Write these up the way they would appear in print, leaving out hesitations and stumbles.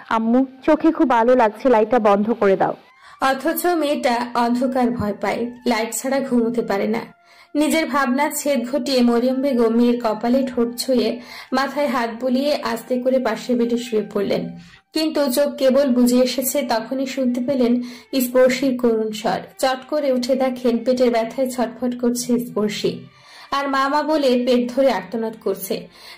আম্মু, চোখে খুব আলো লাগছে, লাইটটা বন্ধ করে দাও। অথচ মেয়েটা অন্ধকার ভয় পায়, লাইট ছাড়া ঘুমোতে পারে না। নিজের ভাবনা ছেদ ঘটিয়ে মরিয়ম বেগম মেয়ের কপালে ঠোঁট ছুঁয়ে মাথায় হাত বুলিয়ে আস্তে করে পাশে বেডে শুয়ে পড়লেন। কিন্তু চোখ কেবল বুঝে এসেছে তখনই শুনতে পেলেন স্পর্শীর করুণ স্বর। চট করে উঠে দেখেন পেটের ব্যথায় ছটফট করছে স্পর্শী, আর মামা বলে পেট ধরে আর্তনাদ করছে।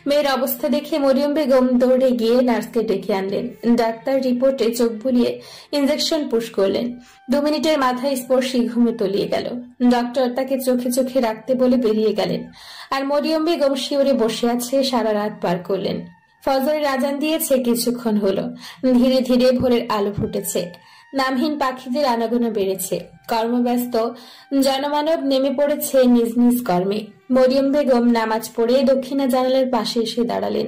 মেয়ের অবস্থা দেখে মরিয়ম বেগম দৌড়ে গিয়ে নার্সকে ডেকে আনলেন। ডাক্তার রিপোর্টে চোখ বুলিয়ে ইঞ্জেকশন পুশ করলেন। 2 মিনিটের মাথায় স্পর্শী ঘুমে তলিয়ে গেল। ডক্টর তাকে চোখে চোখে রাখতে বলে বেরিয়ে গেলেন, আর মরিয়ম বেগম শিওরে বসে আছে। সারা রাত পার করলেন। ফজরের আজান দিয়েছে কিছুক্ষণ হলো। ধীরে ধীরে ভোরের আলো ফুটেছে। নামহীন পাখিদের আনাগোনা বেড়েছে। কর্মব্যস্ত জনমানব নেমে পড়েছে নিজ নিজ কর্মে। মরিয়ম বেগম নামাজ পড়ে দক্ষিণা জানালার পাশে এসে দাঁড়ালেন।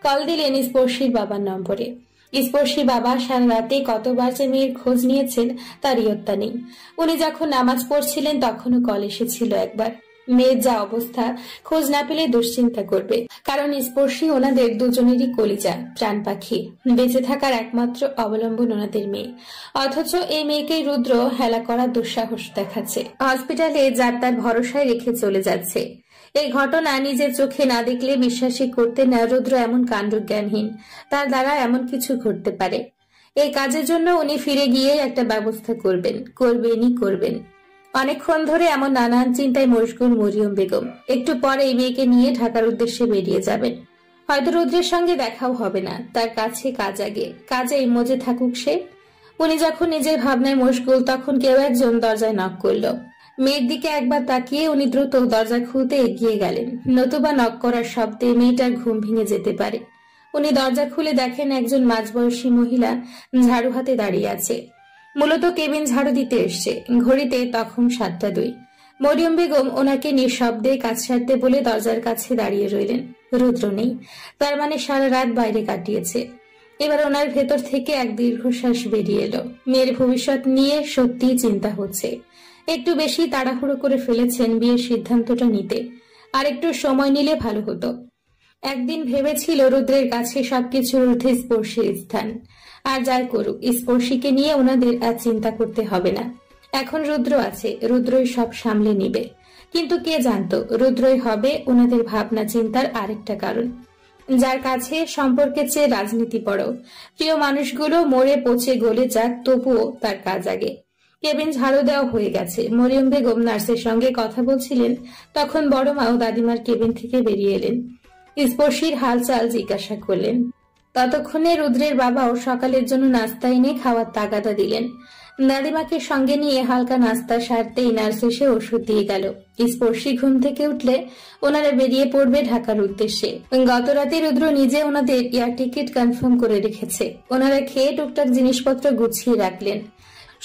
কল দিলেন স্পর্শীর বাবার নম্বরে। স্পর্শী বাবা সারা রাতে কতবার যে মেয়ের খোঁজ নিয়েছেন তার ইয়ত্তা নেই। উনি যখন নামাজ পড়ছিলেন তখনও কল এসেছিল একবার। মেয়ের যা অবস্থা, খোঁজ না পেলে দুশ্চিন্তা করবে, কারণ স্পর্শী ওনাদের দুজনেরই কলিজা, প্রাণ পাখি, বেঁচে থাকার একমাত্র অবলম্বন ওনাদের মেয়ে। অথচ এই মেয়েকেই রুদ্র হেলা করার দুঃসাহস দেখাচ্ছে। হসপিটালে যার তার ভরসায় রেখে চলে যাচ্ছে। এই ঘটনা নিজের চোখে না দেখলে বিশ্বাসই করতে না রুদ্র এমন কাণ্ডজ্ঞানহীন, তার দ্বারা এমন কিছু ঘটতে পারে। এই কাজের জন্য উনি ফিরে গিয়ে একটা ব্যবস্থা করবেন। অনেকক্ষণ ধরে এমন নানান চিন্তায় মশগুল মরিয়ম বেগম। একটু পরে এই মেয়েকে নিয়ে ঢাকার উদ্দেশ্যে বেরিয়ে যাবেন। হয়তো রুদ্রের সঙ্গে দেখাও হবে না, তার কাছে কাজ আগে, কাজেই মজে থাকুক সে। উনি যখন নিজের ভাবনায় মশগুল তখন কেউ একজন দরজায় নক করল। মেয়ের দিকে একবার তাকিয়ে উনি দ্রুত দরজা খুলতে এগিয়ে গেলেন, নতুবা নক করার শব্দে মেয়েটার ঘুম ভেঙে যেতে পারে। উনি দরজা খুলে দেখেন একজন মাঝবয়সী মহিলা ঝাড়ু হাতে দাঁড়িয়ে আছে। মূলত কেবিন ঝাড়ু দিতে এসছে। ঘড়িতে তখন 7:02। মরিয়ম বেগম ওনাকে নিঃশব্দে কাজ সারতে বলে দরজার কাছে দাঁড়িয়ে রইলেন। রুদ্র নেই, তার মানে সারা রাত বাইরে কাটিয়েছে। এবার ওনার ভেতর থেকে এক দীর্ঘশ্বাস বেরিয়ে এলো। মেয়ের ভবিষ্যৎ নিয়ে সত্যিই চিন্তা হচ্ছে। একটু বেশি তাড়াহুড়ো করে ফেলেছেন বিয়ের সিদ্ধান্তটা নিতে, আর একটু সময় নিলে ভালো হতো। একদিন ভেবেছিল রুদ্রের কাছে সবকিছুর ঊর্ধ্বে স্পর্শীর স্থান। আর যাই করুক, স্পর্শীকে নিয়ে ওনাদের আর চিন্তা করতে হবে না। এখন রুদ্র আছে, রুদ্রই সব সামলে নিবে। কিন্তু কে জানতো রুদ্রই হবে ওনাদের ভাবনা চিন্তার আরেকটা কারণ। যার কাছে সম্পর্কের চেয়ে রাজনীতি বড়। প্রিয় মানুষগুলো মরে পচে গলে যাক, তবুও তার কাজ আগে। কেবিন ঝাড়ু দেওয়া হয়ে গেছে। মরিয়ম বেগম নার্সের সঙ্গে কথা বলছিলেন, তখন বড় মা ও দাদিমার কেবিন থেকে বেরিয়ে এলেন। স্পর্শীর হালচাল জিজ্ঞাসা করলেন। ততক্ষণে রুদ্রের বাবাও সকালের জন্য নাস্তা এনে খাওয়ার তাগাদা দিলেন। দাদিমাকে সঙ্গে নিয়ে হালকা নাস্তা সারতেই নার্স এসে ওষুধ দিয়ে গেল। স্পর্শী ঘুম থেকে উঠলে ওনারা বেরিয়ে পড়বে ঢাকার উদ্দেশ্যে। গত রাতে রুদ্র নিজে ওনাদের এয়ার টিকিট কনফার্ম করে রেখেছে। ওনারা খেয়ে টুকটাক জিনিসপত্র গুছিয়ে রাখলেন।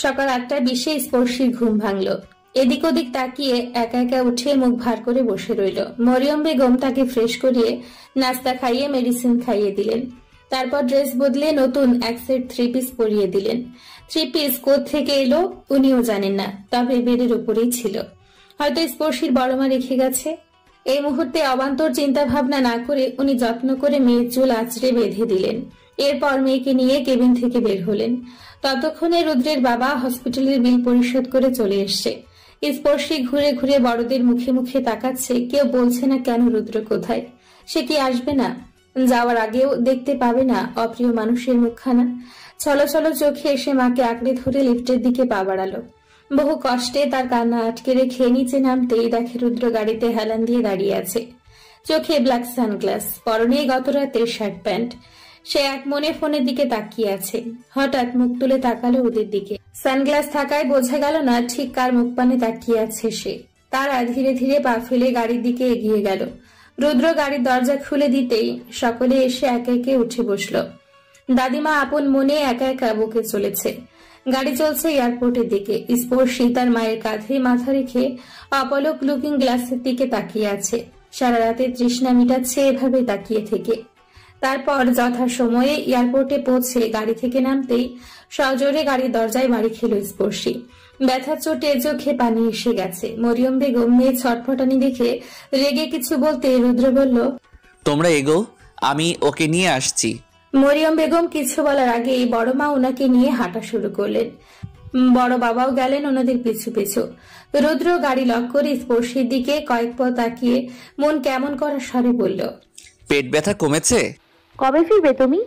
সকাল 8:20 স্পর্শীর ঘুম ভাঙল। এদিক ওদিক তাকিয়ে একা একা উঠে মুখ ভার করে বসে রইল। মরিয়ম বেগম তাকে ফ্রেশ করিয়ে নাস্তা খাইয়ে মেডিসিন খাইয়ে দিলেন। তারপর ড্রেস বদলে নতুন এক সেট 3 পিস পরিয়ে দিলেন। 3 পিস কোত্থেকে এলো উনিও জানেন না, তবে বেডের উপরেই ছিল। হয়তো স্পর্শীর বড়মা রেখে গেছে। এই মুহূর্তে অবান্তর চিন্তা ভাবনা না করে উনি যত্ন করে মেয়ের চুল আঁচড়ে বেঁধে দিলেন। এরপর মেয়েকে নিয়ে কেবিন থেকে বের হলেন। ততক্ষণে রুদ্রের বাবা হসপিটালের বিল পরিশোধ করে চলে এসছে। স্পর্শী ঘুরে ঘুরে বড়দের মুখে মুখে তাকাচ্ছে। কেউ বলছে না কেন রুদ্র কোথায়। সে কি আসবে না? যাওয়ার আগেও দেখতে পাবে না অপ্রিয় মানুষের মুখখানা? চলো চলো চোখে এসে মাকে আঁকড়ে ধরে লিফটের দিকে পা বাড়ালো। বহু কষ্টে তার কান্না আটকে রেখে নিচে নামতেই দেখে রুদ্র গাড়িতে হেলান দিয়ে দাঁড়িয়ে আছে। চোখে ব্ল্যাক সানগ্লাস, পরনে গত রাতের শার্ট প্যান্ট। সে এক মনে ফোনের দিকে তাকিয়ে আছে। হঠাৎ মুখ তুলে তাকালো ওদের দিকে। সানগ্লাস থাকায় বোঝা গেল না ঠিক কার মুখ পানে তাকিয়ে আছে সে। তারা ধীরে ধীরে পা ফেলে গাড়ির দিকে এগিয়ে গেল। রুদ্র গাড়ির দরজা খুলে দিতেই সকলে এসে একে একে উঠে বসল। দাদিমা আপন মনে একা একা বুকে চলেছে। গাড়ি চলছে এয়ারপোর্টের দিকে। স্পর্শী তার মায়ের কাঁধে মাথা রেখে অপলক লুকিং গ্লাসের দিকে তাকিয়ে আছে। সারা রাতে তৃষ্ণা মিটাচ্ছে এভাবে তাকিয়ে থেকে। তারপর যথাসময়ে এয়ারপোর্টে পৌঁছে গাড়ি থেকে নামতেই সজোরে গাড়ির দরজায় বাড়ি খেল স্পর্শী। ব্যথা চোটে চোখে পানি এসে গেছে। মরিয়ম বেগম মেয়ে ছটফটানি দেখে রেগে কিছু বলতে রুদ্র বলল, তোমরা এগো, আমি ওকে নিয়ে আসছি। মরিয়ম বেগম কিছু বলার আগেই বড় মা ওনাকে নিয়ে হাঁটা শুরু করলেন। বড় বাবাও গেলেন ওনাদের পিছু পিছু। রুদ্র গাড়ি লক করে স্পর্শীর দিকে কয়েক পা তাকিয়ে মন কেমন করার স্বরে বলল, পেট ব্যথা কমেছে? কবে ফিরবে তুমি?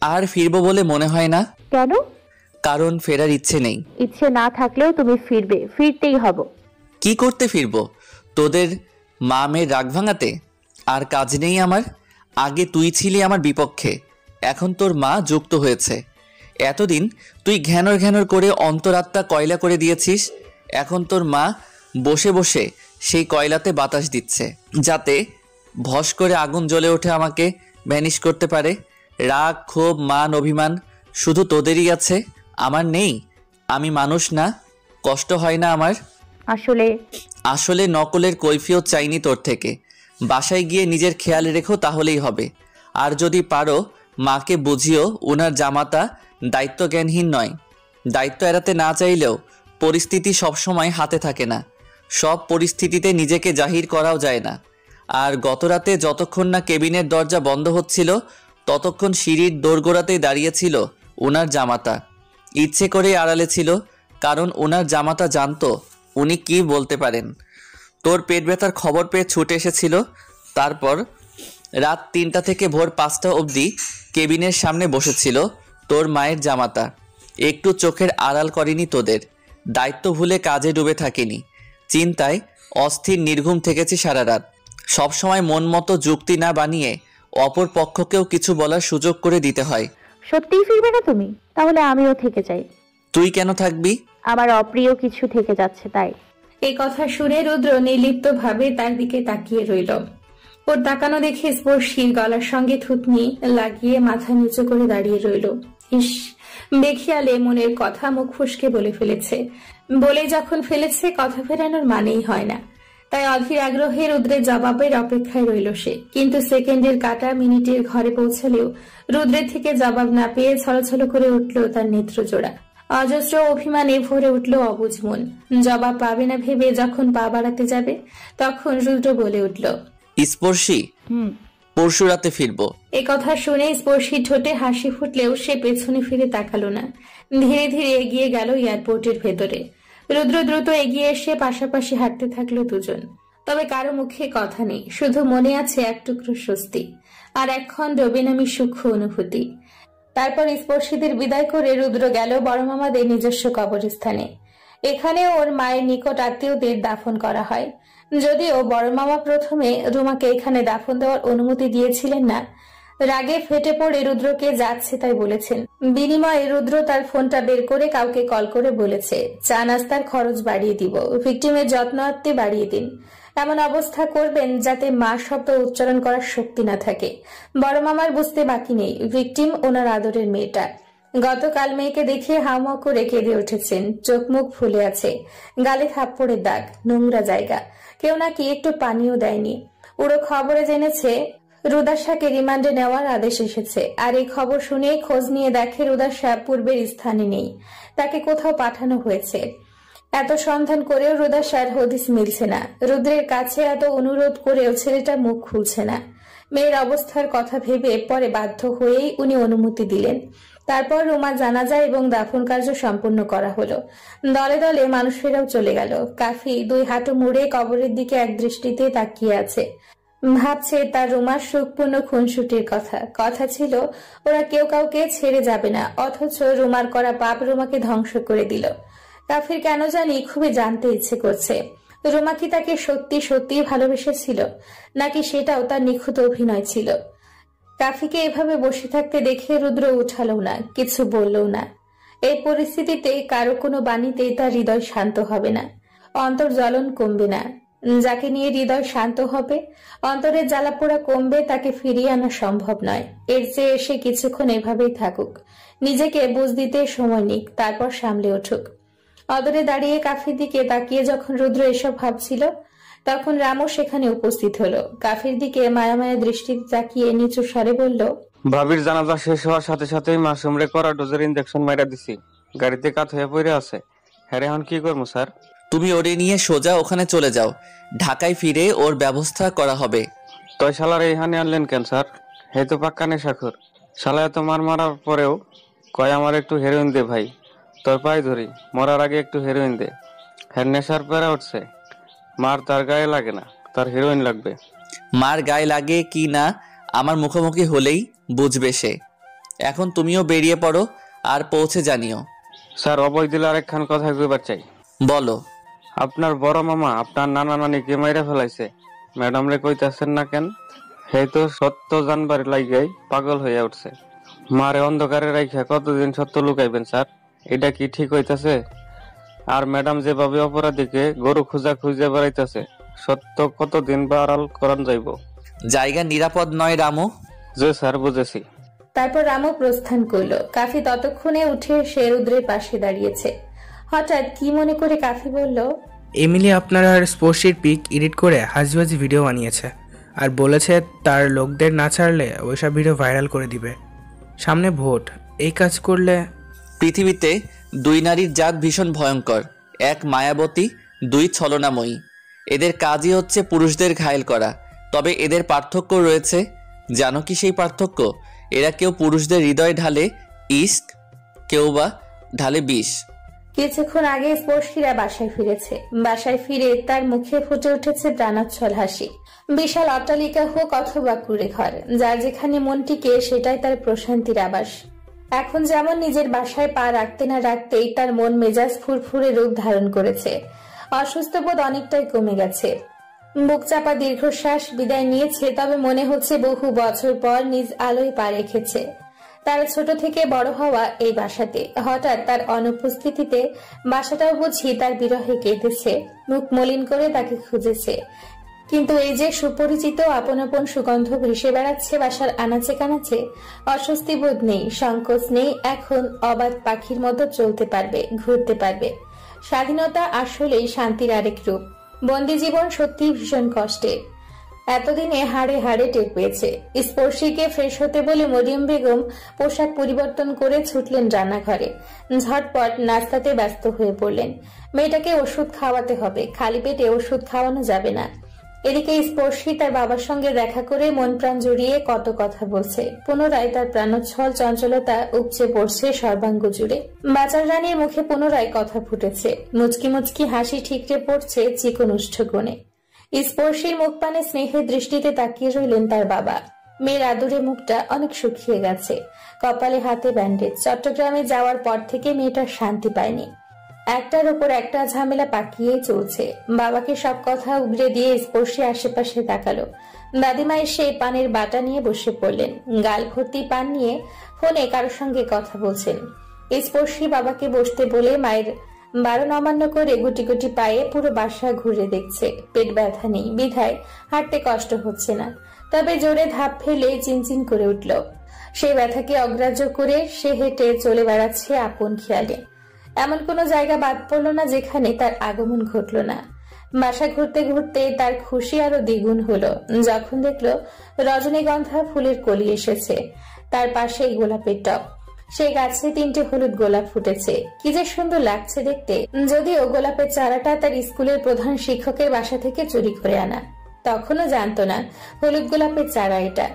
আর ফিরবো বলে মনে হয় না। কেন? কারণ ফেরার ইচ্ছে নেই। ইচ্ছে না থাকলেও তুমি ফিরবে, ফিরতেই হবো। কি করতে ফিরবো? তোদের মা মেয়ের রাগ ভাঙাতে? আর কাজ নেই আমার? আগে তুই ছিলি আমার বিপক্ষে, এখন তোর মা যুক্ত হয়েছে। এতদিন তুই ঘ্যানর ঘ্যানর করে অন্তরাত্মা কয়লা করে দিয়েছিস। এখন তোর মা বসে বসে সেই কয়লাতে বাতাস দিচ্ছে, যাতে ভস করে আগুন জ্বলে ওঠে, আমাকে ভ্যানিশ করতে পারে। রাগ, ক্ষোভ, মান, অভিমান শুধু তোদেরই আছে, আমার নেই? আমি মানুষ না? কষ্ট হয় না আমার? আসলে নকলের কৈফিয়ত চাইনি তোর থেকে। বাসায় গিয়ে নিজের খেয়াল রেখো, তাহলেই হবে। আর যদি পারো মাকে বুঝিও ওনার জামাতা দায়িত্ব জ্ঞানহীন নয়। দায়িত্ব এড়াতে না চাইলেও পরিস্থিতি সবসময় হাতে থাকে না, সব পরিস্থিতিতে নিজেকে জাহির করাও যায় না। আর গতরাতে যতক্ষণ না কেবিনের দরজা বন্ধ হচ্ছিল ততক্ষণ সিঁড়ির দোরগোড়াতেই দাঁড়িয়েছিল ওনার জামাতা। ইচ্ছে করে আড়ালে ছিল, কারণ ওনার জামাতা জানতো উনি কি বলতে পারেন। তোর পেট ব্যথার খবর পেয়ে ছুটে এসেছিল। তারপর রাত 3টা থেকে ভোর 5টা অবধি কেবিনের সামনে বসেছিল তোর মায়ের জামাতা। একটু চোখের আড়াল করেনি তোদের। দায়িত্ব ভুলে কাজে ডুবে থাকিনি, চিন্তায় অস্থির নির্ঘুম থেকেছি সারা রাত। সবসময় মন মতো যুক্তি না বানিয়ে অপর পক্ষকেও কিছু বলার সুযোগ করে দিতে হয়। সত্যিই ফিরবে না তুমি? তাহলে আমিও থেকে যাই। তুই কেন থাকবি? আমার অপ্রিয় কিছু থেকে যাচ্ছে তাই। এই কথা শুনে রুদ্র নির্লিপ্ত ভাবে তার দিকে তাকিয়ে রইল। ওর তাকানো দেখে স্পর্শীর গলার সঙ্গে থুতনি লাগিয়ে মাথা নিচু করে দাঁড়িয়ে রইল। ইস, বেখিয়ালে মনের কথা মুখ ফুসকে বলে ফেলেছে। বলে যখন ফেলেছে, কথা ফেরানোর মানেই হয় না। তাই অধীর আগ্রহে রুদ্রের জবাবের অপেক্ষায় রইল সে। কিন্তু সেকেন্ডের কাটা মিনিটের ঘরে পৌঁছালেও রুদ্রের থেকে জবাব না পেয়ে ছলছল করে উঠল তার নেত্রজোড়া। অজস্র অভিমানে ভরে উঠল অবুঝ মন। জবাব পাবে না ভেবে যখন পা বাড়াতে যাবে, তখন রুদ্র বলে উঠল, স্পর্শী, পরশু রাতে ফিরবো। এ কথা শুনে স্পর্শীর ঠোঁটে হাসি ফুটলেও সে পেছনে ফিরে তাকালো না। ধীরে ধীরে এগিয়ে গেল এয়ারপোর্টের ভেতরে। রুদ্র দ্রুত এগিয়ে এসে পাশাপাশি হাঁটতে থাকলো দুজন। তবে কারো মুখে কথা নেই, শুধু মনে আছে এক টুকরো স্বস্তি আর একখণ্ড বেনামি সূক্ষ্ম অনুভূতি। তারপর স্পর্শীদের বিদায় করে রুদ্র গেল বড় মামাদের নিজস্ব কবরস্থানে। এখানে ওর মায়ের নিকট আত্মীয়দের দাফন করা হয়। যদিও বড় মামা প্রথমে রুমাকে এখানে দাফন দেওয়ার অনুমতি দিয়েছিলেন না, রাগে ফেটে পড়ে রুদ্রকে যাচ্ছে তাই বলেছেন। বিনিময়ে রুদ্র তার ফোনটা বের করে কাউকে কল করে বলেছে, চা নাস্তার খরচ বাড়িয়ে দিব, ভিকটিমের যত্নার্থে বাড়িয়ে দিন। এমন অবস্থা করবেন যাতে মা শব্দ উচ্চারণ করার শক্তি না থাকে। বড় মামার বুঝতে বাকি নেই, ভিকটিম ওনার আদরের মেয়েটা। গতকাল মেয়েকে দেখে হাউমাউ করে কেঁদে উঠেছেন, চোখ মুখ ফুলে আছে, গালে থাপ্পড়ের দাগ, নোংরা জায়গা। কেউ নাকি একটু পানিও দেয়নি। পুরো খবরে জেনেছে রুদাসাকে রিমান্ডে নেওয়ার আদেশ এসেছে। আর এই খবর শুনে খোঁজ নিয়ে দেখে রুদাসা পূর্বের স্থানে নেই, তাকে কোথাও পাঠানো হয়েছে। এত সন্ধান করেও রুদাসার হদিস মিলছে না। রুদ্রের কাছে এত অনুরোধ করেও ছেলেটা মুখ খুলছে না। মেয়ের অবস্থার কথা ভেবে পরে বাধ্য হয়েই উনি অনুমতি দিলেন। তারপর রুমা জানাজা এবং দাফন কার্য সম্পন্ন করা হলো। দলে দলে মানুষেরাও চলে গেল। কাফি 2 হাঁটু মুড়ে কবরের দিকে এক দৃষ্টিতে তাকিয়ে আছে। ভাবছে তার রুমার সুখপূর্ণ খুনসুটির কথা ছিল ওরা কেউ কাউকে ছেড়ে যাবে না, অথচ রুমার করা পাপ রুমাকে ধ্বংস করে দিল। কাফির কেন জানি খুবই জানতে ইচ্ছে করছে, রুমা কি তাকে সত্যি সত্যি ভালোবেসেছিল, নাকি সেটাও তার নিখুঁত অভিনয় ছিল। কাফিকে এভাবে বসে থাকতে দেখে রুদ্র উঠালো না, কিছু বললও না। এই পরিস্থিতিতে কারো কোনো বাণীতেই তার হৃদয় শান্ত হবে না, অন্তর জ্বলন কমবে না। যাকে নিয়ে হৃদয় শান্ত হবে, অন্তরের জ্বালাপোড়া কমবে, তাকে ফিরিয়ে আনা সম্ভব নয়। এর চেয়ে এসে কিছুক্ষণ এভাবেই থাকুক, নিজেকে বুঝ দিতে সময় নিক, তারপর সামলে উঠুক। অদরে দাঁড়িয়ে কাফির দিকে তাকিয়ে যখন রুদ্র এসব ভাবছিল, তখন রামও সেখানে উপস্থিত হলো। কাফির দিকে মায়া মায়া দৃষ্টিতে তাকিয়ে নিচু স্বরে বলল, ভাবির জানাজা শেষ হওয়ার সাথে সাথেই মাসুমরে করা ডোজের ইনজেকশন মাইরা দিছি, গাড়িতে কাত হয়ে পড়ে আছে। হ্যাঁ, এখন কি করবো স্যার? তুমি ওরে নিয়ে সোজা ওখানে চলে যাও, ঢাকায় ফিরে ওর ব্যবস্থা করা হবে। তয় শালার এইখানে আনলেন কেন স্যার? হে তো পাক্কা নেশাখোর। শালা এত মারার পরেও কয় আমার একটু হেরোইন দে ভাই, তোর পায়ে ধরি, মরার আগে একটু হেরোইন দে। হ্যাঁ নেশার পেরা উঠছে, মার তার গায়ে লাগে না, তার হিরোইন লাগবে। মার গায়ে লাগে কি না আমার মুখোমুখি হলেই বুঝবে সে। এখন তুমিও বেরিয়ে পড়ো আর পৌঁছে জানিও। স্যার অবৈ দিলে আরেকখান কথা কইবার চাই। বলো। আপনার বড় মামা আপনার নানা নানিকে মাইরা ফেলাইছে, ম্যাডাম রে কইতাছেন না কেন? হে তো সত্য জানবার লাগাই পাগল হইয়া উঠছে। মারে অন্ধকারে রাইখা কতদিন সত্য লুকাইবেন স্যার? এটা কি ঠিক হইতাছে? আর ম্যাডাম যেভাবে অপরাধীকে গরু খুঁজা খুঁজে বেড়াইতেছে, সত্য কতদিন বা আড়াল করান যাইব? জায়গা নিরাপদ নয় রামু। যে স্যার বুঝেছি। তারপর রামু প্রস্থান করলো। কাফি ততক্ষণে উঠে সে রুদ্রের পাশে দাঁড়িয়েছে। হঠাৎ কি মনে করে কাফি বলল, এমিলি আপনার আর স্পোর্টসের পিক এডিট করে হাজিবাজি ভিডিও বানিয়েছে আর বলেছে তার লোকদের না ছাড়লে ওইসব ভিডিও ভাইরাল করে দিবে। সামনে ভোট, এই কাজ করলে। পৃথিবীতে দুই নারীর জাত ভীষণ ভয়ঙ্কর, এক মায়াবতী, দুই ছলনাময়ী। এদের কাজই হচ্ছে পুরুষদের ঘায়েল করা। তবে এদের পার্থক্য রয়েছে। জানো কি সেই পার্থক্য? এরা কেউ পুরুষদের হৃদয়ে ঢালে ইস্ক, কেউ বা ঢালে বিষ। কিছুক্ষণ আগে স্পর্শীরা বাসায় ফিরেছে। বাসায় ফিরে তার মুখে ফুটে উঠেছে প্রাণোচ্ছল হাসি। বিশাল অট্টালিকা হোক অথবা কুড়ে ঘর, যার যেখানে মন টিকে সেটাই তার প্রশান্তির আবাস। এখন যেমন নিজের বাসায় পা রাখতে না রাখতেই তার মন মেজাজ ফুরফুরে রূপ ধারণ করেছে। অসুস্থ বোধ অনেকটাই কমে গেছে। বুক চাপা দীর্ঘশ্বাস বিদায় নিয়েছে, তবে মনে হচ্ছে বহু বছর পর নিজ আলোয় পা রেখেছে। তার ছোট থেকে বড় হওয়া এই বাসাতে হঠাৎ তার অনুপস্থিতিতে বাসাটাও বুঝি তার বিরহে কেঁদেছে, মুখ মলিন করে তাকে খুঁজেছে। কিন্তু এই যে সুপরিচিত আপন আপন সুগন্ধ ভেসে বেড়াচ্ছে বাসার আনাচে কানাচে, অস্বস্তি বোধ নেই, সংকোচ নেই। এখন অবাধ পাখির মতো চলতে পারবে, ঘুরতে পারবে। স্বাধীনতা আসলেই শান্তির আরেক রূপ। বন্দি জীবন সত্যি ভীষণ কষ্টে। এতদিনে হাড়ে হাড়ে টের পেয়েছে। স্পর্শীকে ফ্রেশ হতে বলে মরিয়ম বেগম পোশাক পরিবর্তন করে ছুটলেন রান্নাঘরে। ঝটপট নাস্তাতে ব্যস্ত হয়ে পড়লেন। মেয়েটাকে ওষুধ খাওয়াতে হবে, খালি পেটে ওষুধ খাওয়ানো যাবে না। এদিকে স্পর্শী তার বাবার সঙ্গে দেখা করে মন প্রাণ জড়িয়ে কত কথা বলছে। পুনরায় তার প্রাণোচ্ছল চঞ্চলতা উপচে পড়ছে সর্বাঙ্গ জুড়ে। বাচার রানীর মুখে পুনরায় কথা ফুটেছে। মুচকি মুচকি হাসি ঠিকরে পড়ছে চিকন উষ্ঠ কোণে। স্পর্শীর মুখ পানে স্নেহের দৃষ্টিতে তাকিয়ে রইলেন তার বাবা। মেয়ের আদুরে মুখটা অনেক শুকিয়ে গেছে, কপালে হাতে ব্যান্ডেজ। চট্টগ্রামে যাওয়ার পর থেকে মেয়েটার শান্তি পায়নি। একটার উপর একটা ঝামেলা পাকিয়েই চলছে। বাবাকে সব কথা উগরে দিয়ে স্পর্শী আশেপাশে তাকালো। দাদিমা এসে পানের বাটা নিয়ে বসে পড়লেন। গাল ভর্তি পান নিয়ে ফোনে কারোর সঙ্গে কথা বলছেন। স্পর্শী বাবাকে বসতে বলে মায়ের বারণ অমান্য করে গুটি গুটি পায়ে পুরো বাসা ঘুরে দেখছে। পেট ব্যথা নেই বিধায় হাঁটতে কষ্ট হচ্ছে না, তবে জোরে ধাপ ফেলে চিনচিন করে উঠল। সেই ব্যথাকে অগ্রাহ্য করে সে হেঁটে চলে বেড়াচ্ছে আপন খেয়ালে। এমন কোনো জায়গা বাদ পড়লো না যেখানে তার আগমন ঘটল না। বাসা ঘুরতে ঘুরতে তার খুশি আরো দ্বিগুণ হলো যখন দেখলো রজনীগন্ধা ফুলের কলি এসেছে, তার পাশেই গোলাপের টব। সেই গাছে 3টে হলুদ গোলাপ ফুটেছে। কি যে সুন্দর লাগছে দেখতে। যদিও গোলাপের চারাটা তার স্কুলের প্রধান শিক্ষকের বাসা থেকে চুরি করে আনা, তখনও জানতো না হলুদ গোলাপের চারা এটা।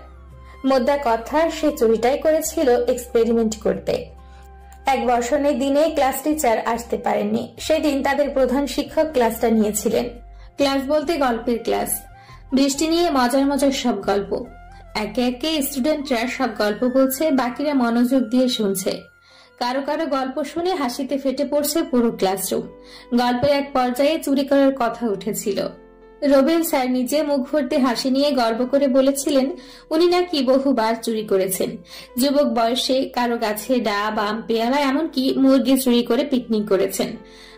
মোদ্দা কথা, সে চুরিটাই করেছিল এক্সপেরিমেন্ট করতে। এক বর্ষণের দিনে ক্লাস টিচার আসতে পারেননি। সেদিন তাদের প্রধান শিক্ষক ক্লাসটা নিয়েছিলেন। ক্লাস বলতে গল্পের ক্লাস। বৃষ্টি নিয়ে মজার মজার সব গল্প। একে একে স্টুডেন্টরা সব গল্প বলছে, বাকিরা মনোযোগ দিয়ে শুনছে। কারো কারো গল্প শুনে হাসিতে ফেটে পড়ছে পুরো ক্লাসরুম। গল্পের এক পর্যায়ে চুরি করার কথা উঠেছিল। রবিউল স্যার নিজে মুখ ভর্তি হাসি নিয়ে গর্ব করে বলেছিলেন উনি নাকি বহুবার চুরি করেছেন। যুবক বয়সে কারো গাছে ডাব, আম, পেয়ারা, এমনকি মুরগি চুরি করে পিকনিক করেছেন।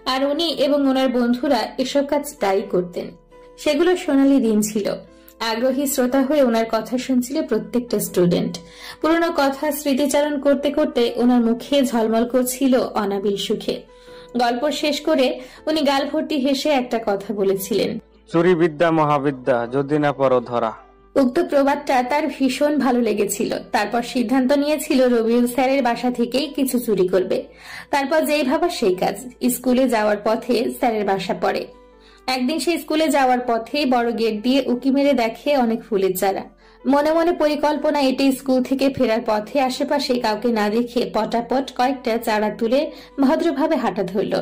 আর উনি এবং ওনার বন্ধুরা এসব কাজ প্রায়ই করতেন। সেগুলো সোনালী দিন ছিল। আগ্রহী শ্রোতা হয়ে ওনার কথা শুনছিল প্রত্যেকটা স্টুডেন্ট। পুরনো কথা স্মৃতিচারণ করতে করতে ওনার মুখে ঝলমল করছিল অনাবিল সুখে। গল্প শেষ করে উনি গাল ভর্তি হেসে একটা কথা বলেছিলেন, চুরি বিদ্যা মহাবিদ্যা, যদি না পড়ো ধরা। উক্ত প্রবাদটা তার ভীষণ ভালো লেগেছিল। তারপর সিদ্ধান্ত নিয়েছিল রবিউল স্যারের বাসা থেকেই কিছু চুরি করবে। তারপর যেই ভাবা সেই কাজ। স্কুলে যাওয়ার পথে স্যারের বাসা পড়ে। একদিন সে স্কুলে যাওয়ার পথে বড় গেট দিয়ে উকি মেরে দেখে অনেক ফুলের চারা। মনে মনে পরিকল্পনা এটি স্কুল থেকে ফেরার পথে আশেপাশে কাউকে না দেখে পটাপট কয়েকটা চারা তুলে ভদ্রভাবে হাঁটা ধরল।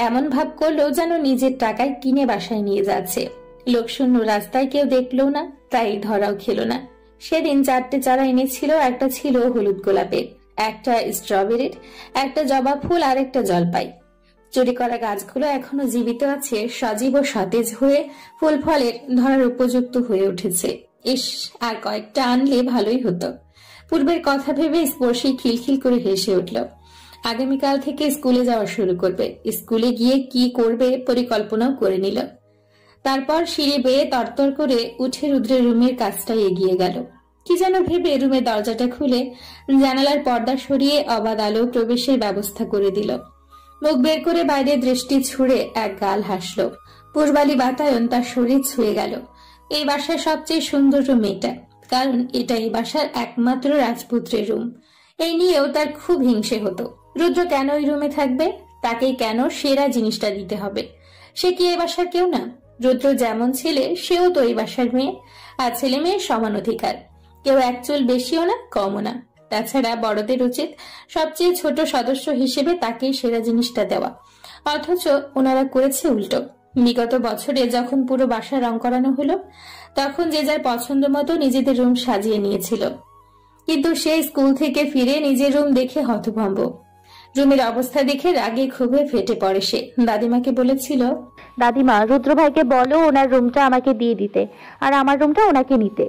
এমন ভাব করলো যেন নিজের টাকায় কিনে বাসায় নিয়ে যাচ্ছে। লোকশূন্য রাস্তায় কেউ দেখলো না, তাই ধরাও খেলো না। সেদিন 4টে চারা এনেছিল, একটা ছিল হলুদ গোলাপের, একটা স্ট্রবেরির, একটা জবা ফুল আর একটা জলপাই। চুরি করা গাছগুলো এখনো জীবিত আছে, সজীব ও সতেজ হয়ে ফুল ফলের ধরার উপযুক্ত হয়ে উঠেছে। ইস, আর কয়েকটা আনলে ভালোই হতো। পূর্বের কথা ভেবে স্পর্শী খিলখিল করে হেসে উঠল। আগামীকাল থেকে স্কুলে যাওয়া শুরু করবে। স্কুলে গিয়ে কি করবে পরিকল্পনাও করে নিল। তারপর সিঁড়ি বেয়ে তরতর করে উঠে রুদ্রের রুমের কাছটায় এগিয়ে গেল। কি যেন ভেবে রুমের দরজাটা খুলে জানালার পর্দা সরিয়ে অবাধ আলো প্রবেশের ব্যবস্থা করে দিল। মুখ বের করে বাইরে দৃষ্টি ছুড়ে এক গাল হাসল। পূর্বালি বাতায়ন তার শরীর ছুঁয়ে গেল। এই বাসার সবচেয়ে সুন্দর রুম এটা, কারণ এটা এই বাসার একমাত্র রাজপুত্রের রুম। এই নিয়েও তার খুব হিংসে হতো। রুদ্র কেন ওই রুমে থাকবে? তাকেই কেন সেরা জিনিসটা দিতে হবে? সে কি এই বাসার কেউ না? রুদ্র যেমন ছেলে, সেও তো এই বাসার মেয়ে, আর ছেলে মেয়ের সমান অধিকার। কেউ এক চুল বেশিও না কমও না। তাছাড়া বড়দের উচিত সবচেয়ে ছোট সদস্য হিসেবে তাকেই সেরা জিনিসটা দেওয়া, অথচ ওনারা করেছে উল্টো। বিগত বছরে যখন পুরো বাসা রং করানো হলো, তখন যে যার পছন্দ মতো নিজেদের রুম সাজিয়ে নিয়েছিল। কিন্তু সে স্কুল থেকে ফিরে নিজের রুম দেখে হতভম্ব। রুমের অবস্থা দেখে রাগে ক্ষোভে ফেটে পড়ে সে। দাদিমাকে বলেছিল, দাদিমা, রুদ্র ভাইকে বলো ওনার রুমটা আমাকে দিয়ে দিতে আর আমার রুমটা ওনাকে নিতে।